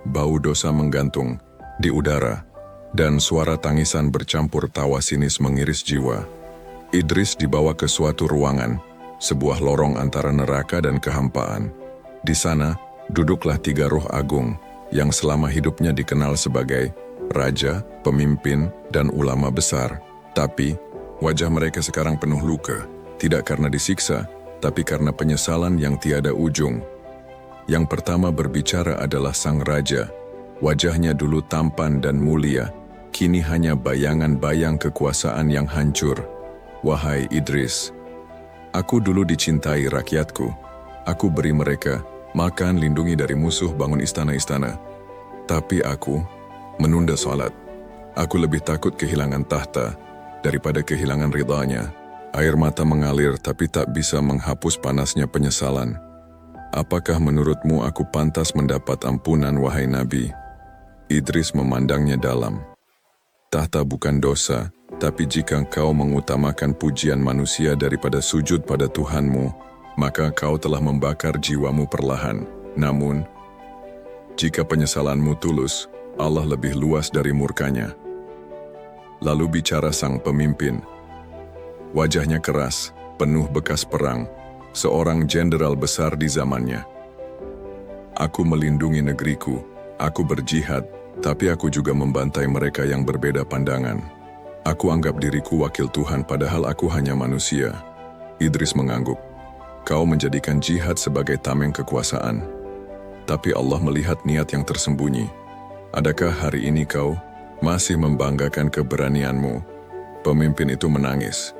S1: Bau dosa menggantung di udara, dan suara tangisan bercampur tawa sinis mengiris jiwa. Idris dibawa ke suatu ruangan, sebuah lorong antara neraka dan kehampaan. Di sana, duduklah 3 roh agung yang selama hidupnya dikenal sebagai raja, pemimpin, dan ulama besar. Tapi, wajah mereka sekarang penuh luka, tidak karena disiksa, tapi karena penyesalan yang tiada ujung. Yang pertama berbicara adalah sang raja. Wajahnya dulu tampan dan mulia, kini hanya bayangan-bayang kekuasaan yang hancur. Wahai Idris, aku dulu dicintai rakyatku. Aku beri mereka makan, lindungi dari musuh, bangun istana-istana. Tapi aku menunda salat. Aku lebih takut kehilangan tahta daripada kehilangan ridhanya. Air mata mengalir tapi tak bisa menghapus panasnya penyesalan. Apakah menurutmu aku pantas mendapat ampunan, wahai Nabi? Idris memandangnya dalam. Tahta bukan dosa, tapi jika kau mengutamakan pujian manusia daripada sujud pada Tuhanmu, maka kau telah membakar jiwamu perlahan. Namun, jika penyesalanmu tulus, Allah lebih luas dari murkanya. Lalu bicara sang pemimpin. Wajahnya keras, penuh bekas perang, seorang jenderal besar di zamannya. Aku melindungi negeriku, aku berjihad, tapi aku juga membantai mereka yang berbeda pandangan. Aku anggap diriku wakil Tuhan padahal aku hanya manusia. Idris mengangguk. Kau menjadikan jihad sebagai tameng kekuasaan. Tapi Allah melihat niat yang tersembunyi. Adakah hari ini kau masih membanggakan keberanianmu? Pemimpin itu menangis.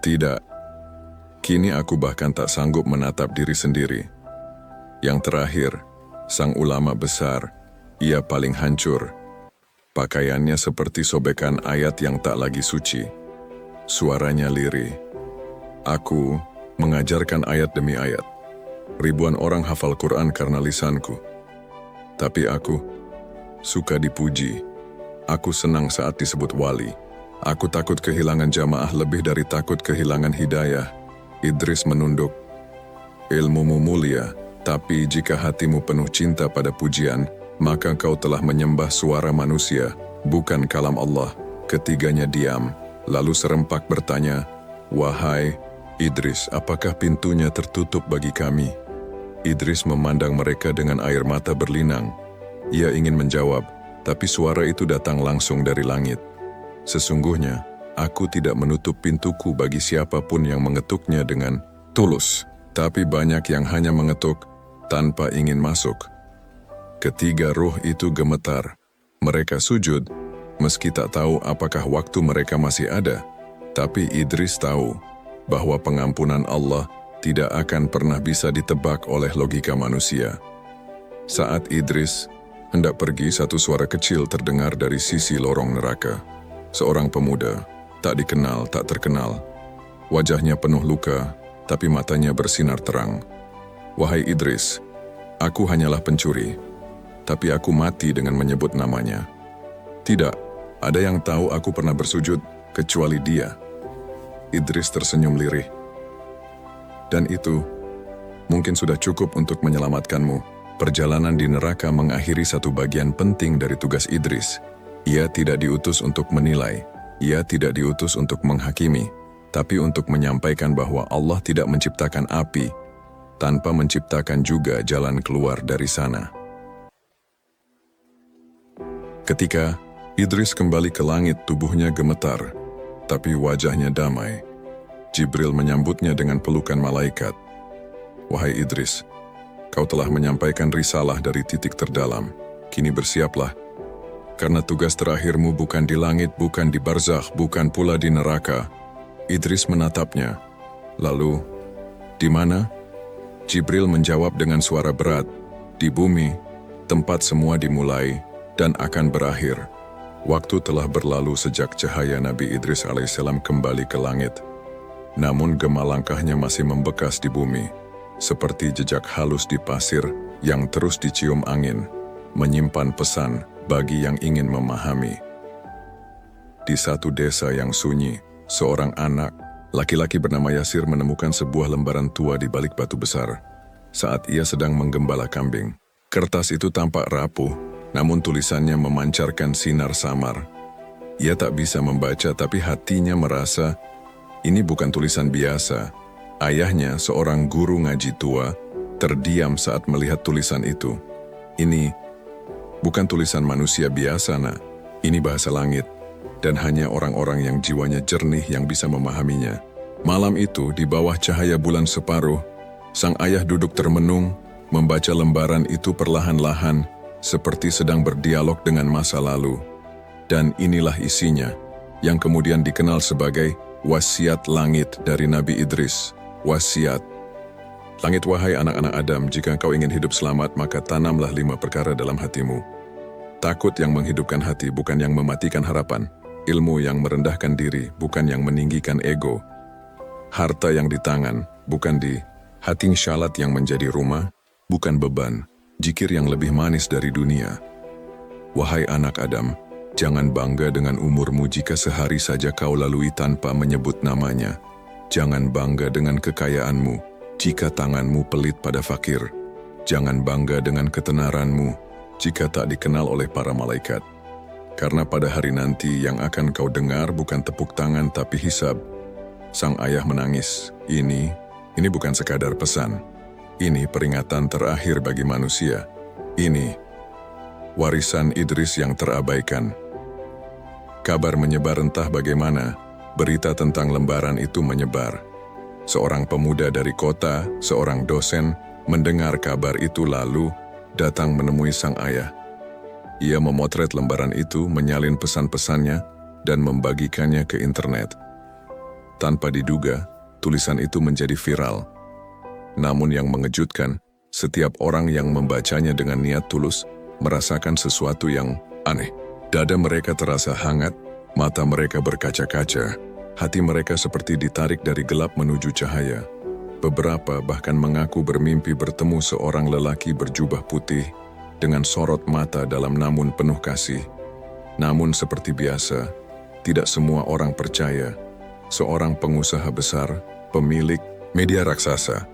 S1: Tidak. Kini aku bahkan tak sanggup menatap diri sendiri. Yang terakhir, sang ulama besar, ia paling hancur. Pakaiannya seperti sobekan ayat yang tak lagi suci. Suaranya lirih. Aku mengajarkan ayat demi ayat. Ribuan orang hafal Quran karena lisanku. Tapi aku suka dipuji. Aku senang saat disebut wali. Aku takut kehilangan jamaah lebih dari takut kehilangan hidayah. Idris menunduk. Ilmumu mulia, tapi jika hatimu penuh cinta pada pujian, maka kau telah menyembah suara manusia, bukan kalam Allah. Ketiganya diam, lalu serempak bertanya, wahai Idris, apakah pintunya tertutup bagi kami? Idris memandang mereka dengan air mata berlinang. Ia ingin menjawab, Tapi suara itu datang langsung dari langit. Sesungguhnya, aku tidak menutup pintuku bagi siapapun yang mengetuknya dengan tulus. Tapi banyak yang hanya mengetuk tanpa ingin masuk. Ketiga ruh itu gemetar. Mereka sujud, meski tak tahu apakah waktu mereka masih ada. Tapi Idris tahu bahwa pengampunan Allah tidak akan pernah bisa ditebak oleh logika manusia. Saat Idris hendak pergi, satu suara kecil terdengar dari sisi lorong neraka. Seorang pemuda, tak dikenal, tak terkenal. Wajahnya penuh luka, tapi matanya bersinar terang. Wahai Idris, aku hanyalah pencuri, tapi aku mati dengan menyebut namanya. Tidak, ada yang tahu aku pernah bersujud, kecuali dia. Idris tersenyum lirih. Dan itu mungkin sudah cukup untuk menyelamatkanmu. Perjalanan di neraka mengakhiri satu bagian penting dari tugas Idris. Ia tidak diutus untuk menilai, ia tidak diutus untuk menghakimi, tapi untuk menyampaikan bahwa Allah tidak menciptakan api tanpa menciptakan juga jalan keluar dari sana. Ketika Idris kembali ke langit, tubuhnya gemetar, tapi wajahnya damai. Jibril menyambutnya dengan pelukan malaikat. Wahai Idris, kau telah menyampaikan risalah dari titik terdalam. Kini bersiaplah, karena tugas terakhirmu bukan di langit, bukan di barzakh, bukan pula di neraka. Idris menatapnya. Lalu, di mana? Jibril menjawab dengan suara berat. Di bumi, tempat semua dimulai dan akan berakhir. Waktu telah berlalu sejak cahaya Nabi Idris alaihissalam kembali ke langit. Namun gema langkahnya masih membekas di bumi, seperti jejak halus di pasir yang terus dicium angin, menyimpan pesan bagi yang ingin memahami. Di satu desa yang sunyi, seorang anak, laki-laki bernama Yasir menemukan sebuah lembaran tua di balik batu besar. Saat ia sedang menggembala kambing, kertas itu tampak rapuh, namun tulisannya memancarkan sinar samar. Ia tak bisa membaca, tapi hatinya merasa ini bukan tulisan biasa. Ayahnya, seorang guru ngaji tua, terdiam saat melihat tulisan itu. Ini bukan tulisan manusia biasa, nak. Ini bahasa langit, dan hanya orang-orang yang jiwanya jernih yang bisa memahaminya. Malam itu, di bawah cahaya bulan separuh, sang ayah duduk termenung, membaca lembaran itu perlahan-lahan, seperti sedang berdialog dengan masa lalu. Dan inilah isinya, yang kemudian dikenal sebagai wasiat langit dari Nabi Idris. Wasiat. Langit, wahai anak-anak Adam, jika kau ingin hidup selamat, maka tanamlah 5 perkara dalam hatimu. Takut yang menghidupkan hati, bukan yang mematikan harapan. Ilmu yang merendahkan diri, bukan yang meninggikan ego. Harta yang di tangan, bukan di hati. Syalat yang menjadi rumah, bukan beban. Zikir yang lebih manis dari dunia. Wahai anak Adam, jangan bangga dengan umurmu jika sehari saja kau lalui tanpa menyebut namanya. Jangan bangga dengan kekayaanmu jika tanganmu pelit pada fakir. Jangan bangga dengan ketenaranmu jika tak dikenal oleh para malaikat. Karena pada hari nanti yang akan kau dengar bukan tepuk tangan tapi hisab. Sang ayah menangis. Ini bukan sekadar pesan. Ini peringatan terakhir bagi manusia. Ini warisan Idris yang terabaikan. Kabar menyebar entah bagaimana, berita tentang lembaran itu menyebar. Seorang pemuda dari kota, seorang dosen, mendengar kabar itu lalu datang menemui sang ayah. Ia memotret lembaran itu, menyalin pesan-pesannya, dan membagikannya ke internet. Tanpa diduga, tulisan itu menjadi viral. Namun yang mengejutkan, setiap orang yang membacanya dengan niat tulus merasakan sesuatu yang aneh. Dada mereka terasa hangat, mata mereka berkaca-kaca, hati mereka seperti ditarik dari gelap menuju cahaya. Beberapa bahkan mengaku bermimpi bertemu seorang lelaki berjubah putih dengan sorot mata dalam namun penuh kasih. Namun seperti biasa, tidak semua orang percaya. Seorang pengusaha besar, pemilik media raksasa,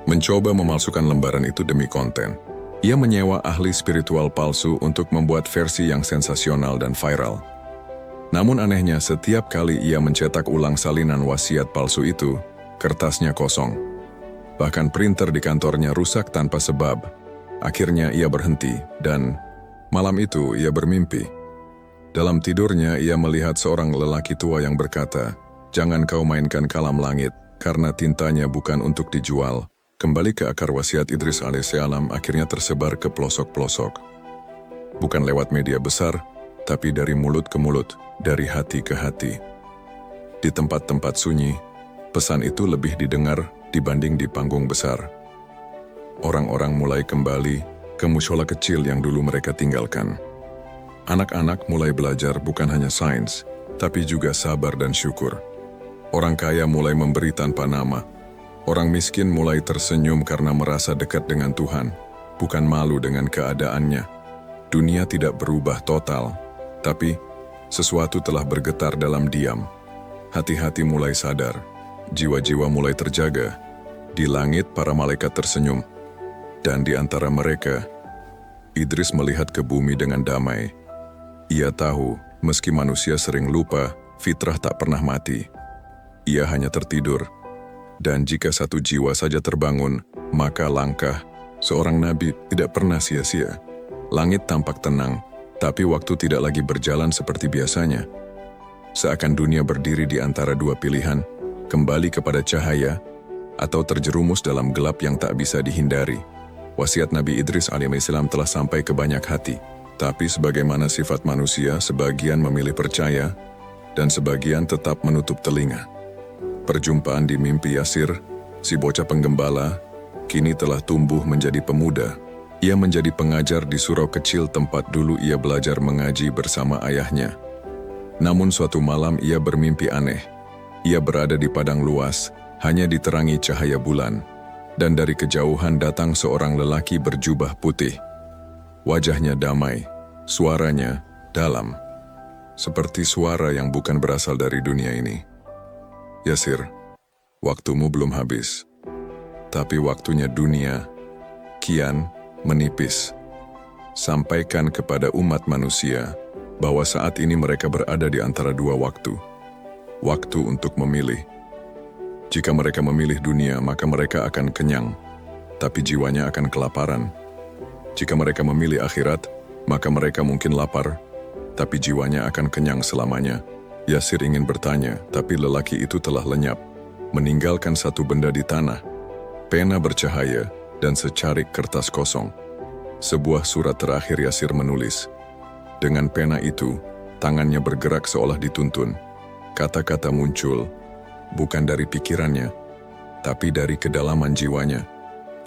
S1: mencoba memalsukan lembaran itu demi konten. Ia menyewa ahli spiritual palsu untuk membuat versi yang sensasional dan viral. Namun anehnya, setiap kali ia mencetak ulang salinan wasiat palsu itu, kertasnya kosong. Bahkan printer di kantornya rusak tanpa sebab. Akhirnya ia berhenti dan Malam itu ia bermimpi. Dalam tidurnya ia melihat seorang lelaki tua yang berkata, "Jangan kau mainkan kalam langit, karena tintanya bukan untuk dijual." Kembali ke akar wasiat Idris alaihissalam akhirnya tersebar ke pelosok-pelosok. Bukan lewat media besar, tapi dari mulut ke mulut, dari hati ke hati. Di tempat-tempat sunyi, pesan itu lebih didengar dibanding di panggung besar. Orang-orang mulai kembali ke mushola kecil yang dulu mereka tinggalkan. Anak-anak mulai belajar bukan hanya sains, tapi juga sabar dan syukur. Orang kaya mulai memberi tanpa nama. Orang miskin mulai tersenyum karena merasa dekat dengan Tuhan, bukan malu dengan keadaannya. Dunia tidak berubah total, tapi sesuatu telah bergetar dalam diam. Hati-hati mulai sadar, jiwa-jiwa mulai terjaga. Di langit para malaikat tersenyum, dan di antara mereka, Idris melihat ke bumi dengan damai. Ia tahu, meski manusia sering lupa, fitrah tak pernah mati. Ia hanya tertidur. Dan jika satu jiwa saja terbangun, maka langkah seorang nabi tidak pernah sia-sia. Langit tampak tenang, tapi waktu tidak lagi berjalan seperti biasanya. Seakan dunia berdiri di antara dua pilihan, kembali kepada cahaya, atau terjerumus dalam gelap yang tak bisa dihindari. Wasiat Nabi Idris alaihissalam telah sampai ke banyak hati, tapi sebagaimana sifat manusia, sebagian memilih percaya, dan sebagian tetap menutup telinga. Perjumpaan di mimpi Yasir, si bocah penggembala, kini telah tumbuh menjadi pemuda. Ia menjadi pengajar di surau kecil tempat dulu ia belajar mengaji bersama ayahnya. Namun suatu malam ia bermimpi aneh. Ia berada di padang luas, hanya diterangi cahaya bulan, dan dari kejauhan datang seorang lelaki berjubah putih. Wajahnya damai, suaranya dalam, seperti suara yang bukan berasal dari dunia ini. "Yasir, waktumu belum habis, tapi waktunya dunia kian menipis. Sampaikan kepada umat manusia bahwa saat ini mereka berada di antara dua waktu. Waktu untuk memilih. Jika mereka memilih dunia, maka mereka akan kenyang, tapi jiwanya akan kelaparan. Jika mereka memilih akhirat, maka mereka mungkin lapar, tapi jiwanya akan kenyang selamanya." Yasir ingin bertanya, tapi lelaki itu telah lenyap, meninggalkan satu benda di tanah, pena bercahaya, dan secarik kertas kosong. Sebuah surat terakhir Yasir menulis. Dengan pena itu, tangannya bergerak seolah dituntun. Kata-kata muncul, bukan dari pikirannya, tapi dari kedalaman jiwanya.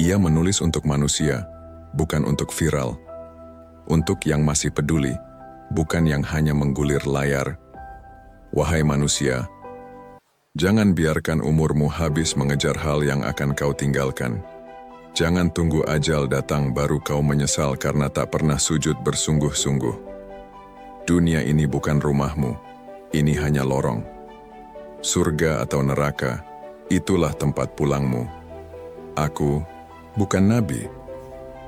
S1: Ia menulis untuk manusia, bukan untuk viral. Untuk yang masih peduli, bukan yang hanya menggulir layar. "Wahai manusia, jangan biarkan umurmu habis mengejar hal yang akan kau tinggalkan. Jangan tunggu ajal datang baru kau menyesal karena tak pernah sujud bersungguh-sungguh. Dunia ini bukan rumahmu, ini hanya lorong. Surga atau neraka, itulah tempat pulangmu. Aku bukan nabi,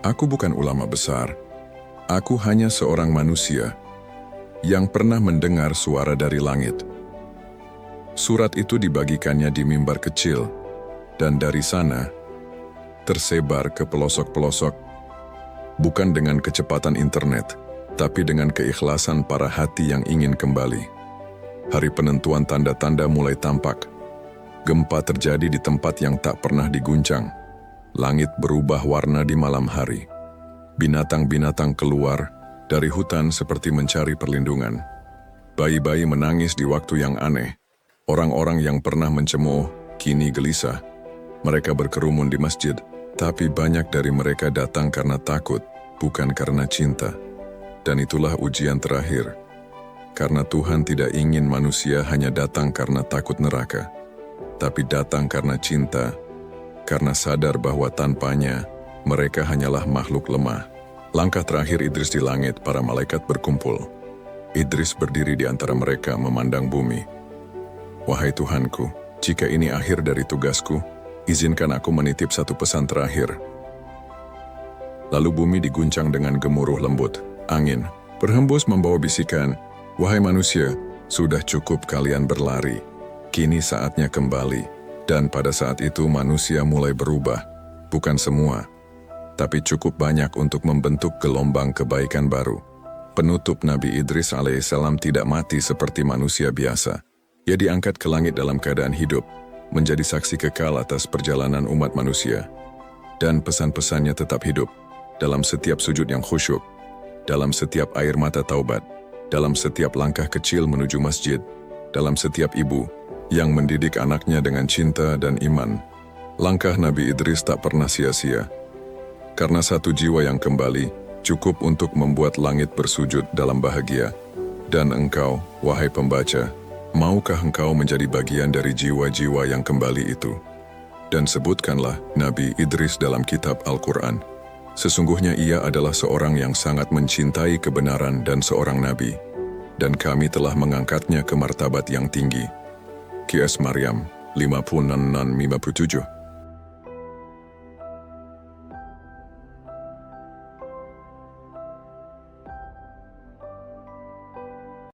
S1: aku bukan ulama besar, aku hanya seorang manusia yang pernah mendengar suara dari langit." Surat itu dibagikannya di mimbar kecil, dan dari sana tersebar ke pelosok-pelosok, bukan dengan kecepatan internet, tapi dengan keikhlasan para hati yang ingin kembali. Hari penentuan tanda-tanda mulai tampak. Gempa terjadi di tempat yang tak pernah diguncang. Langit berubah warna di malam hari. Binatang-binatang keluar dari hutan seperti mencari perlindungan. Bayi-bayi menangis di waktu yang aneh. Orang-orang yang pernah mencemooh kini gelisah. Mereka berkerumun di masjid, tapi banyak dari mereka datang karena takut, bukan karena cinta. Dan itulah ujian terakhir. Karena Tuhan tidak ingin manusia hanya datang karena takut neraka, tapi datang karena cinta, karena sadar bahwa tanpanya mereka hanyalah makhluk lemah. Langkah terakhir Idris di langit, para malaikat berkumpul. Idris berdiri di antara mereka memandang bumi. "Wahai Tuhanku, jika ini akhir dari tugasku, izinkan aku menitip satu pesan terakhir." Lalu bumi diguncang dengan gemuruh lembut. Angin berhembus membawa bisikan, "Wahai manusia, sudah cukup kalian berlari. Kini saatnya kembali." Dan pada saat itu manusia mulai berubah. Bukan semua, tapi cukup banyak untuk membentuk gelombang kebaikan baru. Penutup Nabi Idris alaihissalam tidak mati seperti manusia biasa. Ia diangkat ke langit dalam keadaan hidup, menjadi saksi kekal atas perjalanan umat manusia. Dan pesan-pesannya tetap hidup, dalam setiap sujud yang khusyuk, dalam setiap air mata taubat, dalam setiap langkah kecil menuju masjid, dalam setiap ibu yang mendidik anaknya dengan cinta dan iman. Langkah Nabi Idris tak pernah sia-sia, karena satu jiwa yang kembali cukup untuk membuat langit bersujud dalam bahagia. Dan engkau, wahai pembaca, maukah engkau menjadi bagian dari jiwa-jiwa yang kembali itu? Dan sebutkanlah Nabi Idris dalam kitab Al-Quran. Sesungguhnya ia adalah seorang yang sangat mencintai kebenaran dan seorang nabi, dan kami telah mengangkatnya ke martabat yang tinggi. Qs Maryam 56-57